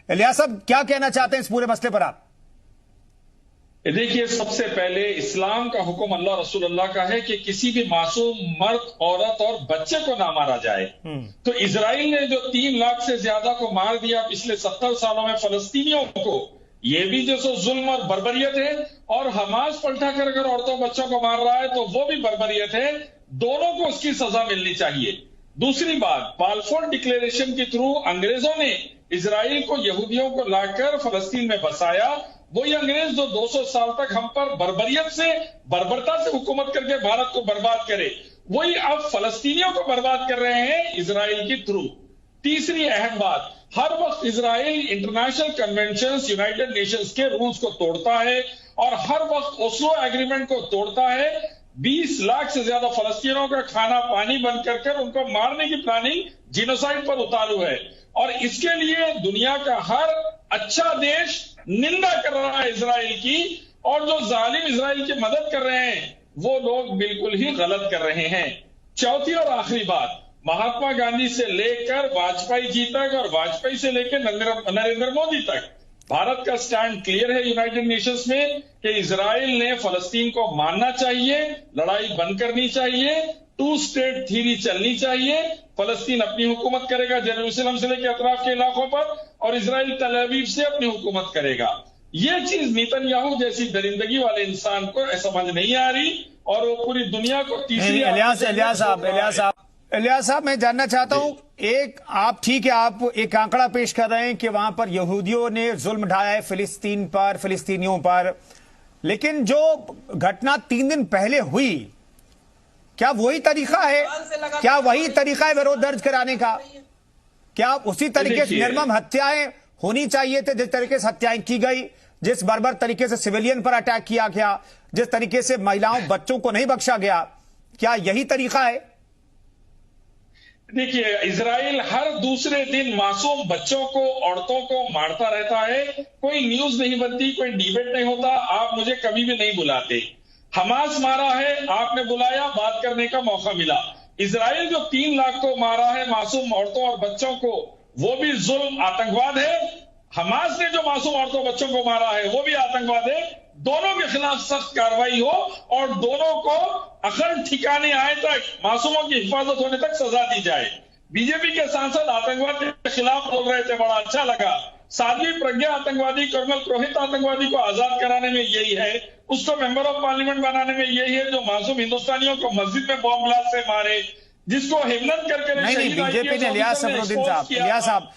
इलियास साहब, क्या कहना चाहते हैं इस पूरे मसले पर आप? देखिए, सबसे पहले इस्लाम का हुक्म अल्लाह रसूल अल्लाह का है कि किसी भी मासूम मर्द, औरत और बच्चे को ना मारा जाए। तो इजराइल ने जो 3 लाख से ज्यादा को मार दिया पिछले 70 सालों में फलस्तीनियों को, ये भी जो सो जुल्म और बर्बरियत है। और हमास पलटा कर अगर औरतों बच्चों को मार रहा है तो वो भी बर्बरियत है। दोनों को उसकी सजा मिलनी चाहिए। दूसरी बात, बाल्फोर डिक्लेरेशन के थ्रू अंग्रेजों ने इजराइल को, यहूदियों को लाकर फलस्तीन में बसाया। वही अंग्रेज जो 200 साल तक हम पर बर्बरियत से, बर्बरता से हुकूमत करके भारत को बर्बाद करे, वही अब फलस्तीनियों को बर्बाद कर रहे हैं इजराइल के थ्रू। तीसरी अहम बात, हर वक्त Israel international conventions, United Nations के रूल्स को तोड़ता है और हर वक्त ओस्लो एग्रीमेंट को तोड़ता है। 20 लाख से ज्यादा फलस्तीनियों का खाना पानी बंद कर कर उनको मारने की प्लानिंग जिनोसाइड पर उतारू है। और इसके लिए दुनिया का हर अच्छा देश निंदा कर रहा है इजराइल की, और जो जालिम इजराइल की मदद कर रहे हैं वो लोग बिल्कुल ही गलत कर रहे हैं। चौथी और आखिरी बात, महात्मा गांधी से लेकर वाजपेयी जी तक और वाजपेयी से लेकर नरेंद्र मोदी तक भारत का स्टैंड क्लियर है यूनाइटेड नेशंस में कि इजराइल ने फलस्तीन को मानना चाहिए, लड़ाई बंद करनी चाहिए, 2 स्टेट थ्योरी चलनी चाहिए। फलस्तीन अपनी हुकूमत करेगा जेरूसलम से लेकर अतराफ के इलाकों पर, और इजराइल तल अवीव से अपनी हुकूमत करेगा। ये चीज नेतन्याहू जैसी दरिंदगी वाले इंसान को समझ नहीं आ रही, और वो पूरी दुनिया को तीसरी। इलियास साहब, मैं जानना चाहता हूं, एक आप ठीक है, आप एक आंकड़ा पेश कर रहे हैं कि वहां पर यहूदियों ने जुल्म ढाया है फिलिस्तीन पर, फिलिस्तीनियों पर, लेकिन जो घटना 3 दिन पहले हुई, क्या वही तरीका है? क्या वही तरीका है विरोध दर्ज कराने का? क्या उसी तरीके से निर्मम हत्याएं होनी चाहिए थे जिस तरीके से हत्याएं की गई, जिस बर्बर तरीके से सिविलियन पर अटैक किया गया, जिस तरीके से महिलाओं बच्चों को नहीं बख्शा गया? क्या यही तरीका है? देखिए, इजराइल हर दूसरे दिन मासूम बच्चों को, औरतों को मारता रहता है। कोई न्यूज नहीं बनती, कोई डिबेट नहीं होता, आप मुझे कभी भी नहीं बुलाते। हमास मारा है, आपने बुलाया, बात करने का मौका मिला। इजराइल जो 3 लाख को मारा है मासूम औरतों और बच्चों को, वो भी जुल्म, आतंकवाद है। हमास ने जो मासूम औरतों बच्चों को मारा है वो भी आतंकवाद है। दोनों के खिलाफ सख्त कार्रवाई हो और दोनों को अखंड ठिकाने आए तक, मासूमों की हिफाजत होने तक सजा दी जाए। बीजेपी के सांसद आतंकवाद के खिलाफ बोल रहे थे, बड़ा अच्छा लगा। साध्वी प्रज्ञा आतंकवादी, कर्नल पुरोहित आतंकवादी को आजाद कराने में यही है, उसको मेंबर ऑफ पार्लियामेंट बनाने में यही है, जो मासूम हिंदुस्तानियों को मस्जिद में बॉम्ब ब्लास्ट से मारे, जिसको हिम्मत करके नहीं, बीजेपी ने, इलियास सफरुद्दीन साहब,